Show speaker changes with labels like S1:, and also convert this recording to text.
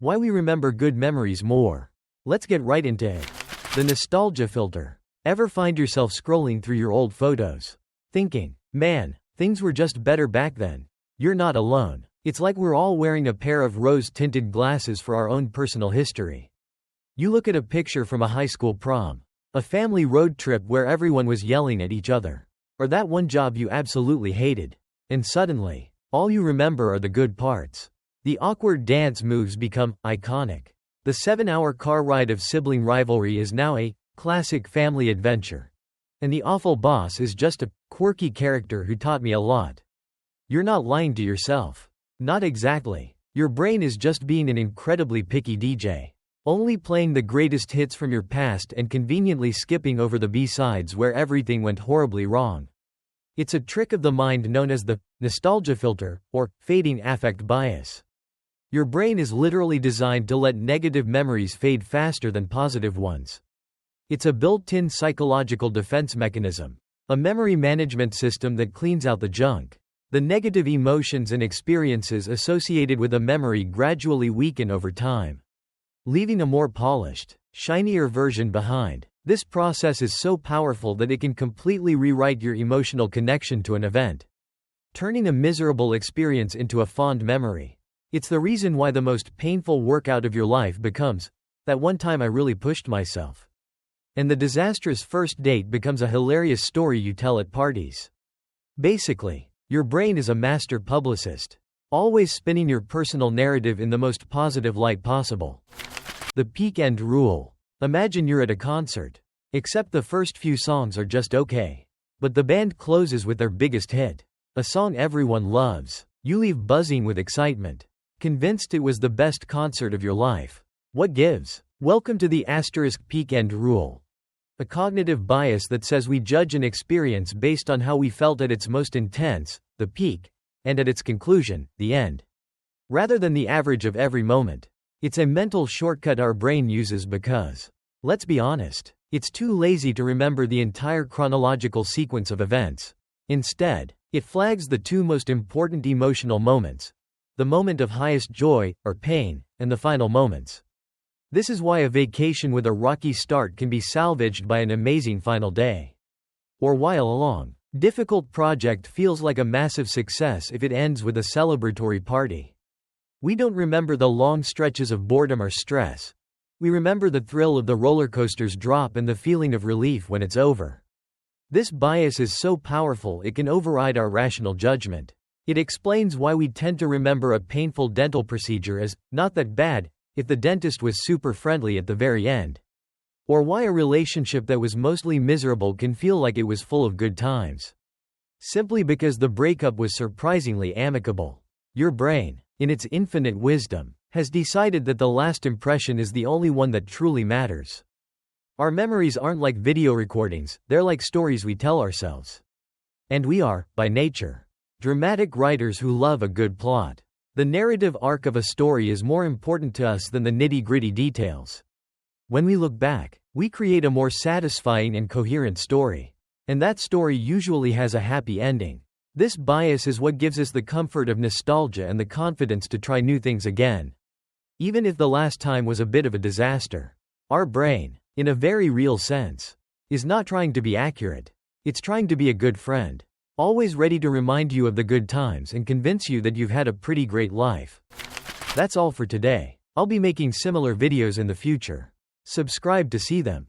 S1: Why we remember good memories more. Let's get right into it. The nostalgia filter. Ever find yourself scrolling through your old photos, thinking, man, things were just better back then? You're not alone. It's like we're all wearing a pair of rose-tinted glasses for our own personal history. You look at a picture from a high school prom, a family road trip where everyone was yelling at each other, or that one job you absolutely hated, and suddenly, all you remember are the good parts. The awkward dance moves become iconic. The 7-hour car ride of sibling rivalry is now a classic family adventure. And the awful boss is just a quirky character who taught me a lot. You're not lying to yourself. Not exactly. Your brain is just being an incredibly picky DJ. Only playing the greatest hits from your past and conveniently skipping over the B-sides where everything went horribly wrong. It's a trick of the mind known as the nostalgia filter, or fading affect bias. Your brain is literally designed to let negative memories fade faster than positive ones. It's a built-in psychological defense mechanism, a memory management system that cleans out the junk. The negative emotions and experiences associated with a memory gradually weaken over time, leaving a more polished, shinier version behind. This process is so powerful that it can completely rewrite your emotional connection to an event, turning a miserable experience into a fond memory. It's the reason why the most painful workout of your life becomes, that one time I really pushed myself. And the disastrous first date becomes a hilarious story you tell at parties. Basically, your brain is a master publicist, always spinning your personal narrative in the most positive light possible. The peak end rule. Imagine you're at a concert. Except the first few songs are just okay. But the band closes with their biggest hit, a song everyone loves. You leave buzzing with excitement, convinced it was the best concert of your life. What gives? Welcome to the peak end rule. A cognitive bias that says we judge an experience based on how we felt at its most intense, the peak, and at its conclusion, the end, rather than the average of every moment. It's a mental shortcut our brain uses because, let's be honest, it's too lazy to remember the entire chronological sequence of events. Instead, it flags the two most important emotional moments, the moment of highest joy, or pain, and the final moments. This is why a vacation with a rocky start can be salvaged by an amazing final day. Or why a long, difficult project feels like a massive success if it ends with a celebratory party. We don't remember the long stretches of boredom or stress. We remember the thrill of the roller coaster's drop and the feeling of relief when it's over. This bias is so powerful it can override our rational judgment. It explains why we tend to remember a painful dental procedure as not that bad if the dentist was super friendly at the very end. Or why a relationship that was mostly miserable can feel like it was full of good times, simply because the breakup was surprisingly amicable. Your brain, in its infinite wisdom, has decided that the last impression is the only one that truly matters. Our memories aren't like video recordings, they're like stories we tell ourselves. And we are, by nature, dramatic writers who love a good plot. The narrative arc of a story is more important to us than the nitty-gritty details. When we look back, we create a more satisfying and coherent story. And that story usually has a happy ending. This bias is what gives us the comfort of nostalgia and the confidence to try new things again, even if the last time was a bit of a disaster. Our brain, in a very real sense, is not trying to be accurate. It's trying to be a good friend, always ready to remind you of the good times and convince you that you've had a pretty great life. That's all for today. I'll be making similar videos in the future. Subscribe to see them.